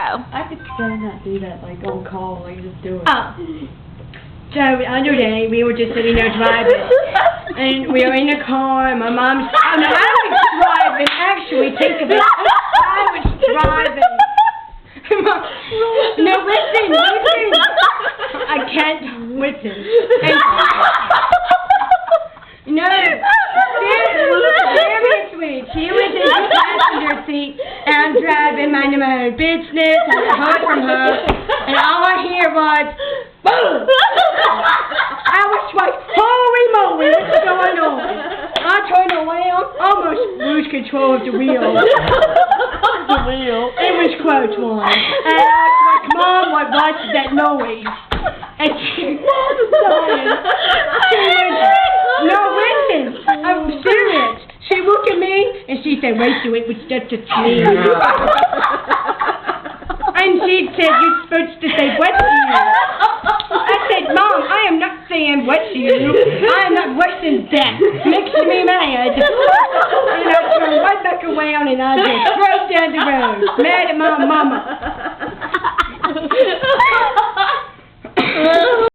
I could still not do that, like, on call, like, just do it. Oh. So, the other day, we were just sitting there driving, and we were in the car, and my mom's, I was driving, actually, think of it, I was driving. No, listen, I can't listen. And, no, seriously, she was in the passenger seat, and I'm driving, minding my own business, I heard from her, and all I hear was, boom! I was like, holy moly, what's going on? I turned around, almost lose control of the wheel. It was close one. And I was like, Mom, what was that noise? And she was no, listen, I'm serious. She looked at me and she said, Rachel, it was just a sneeze. And she said, you're supposed to say, what to you? I said, Mom, I am not saying what to you. I am not questioning that. Makes me mad. And I turned right back around and I just drove down the road, mad at my mama.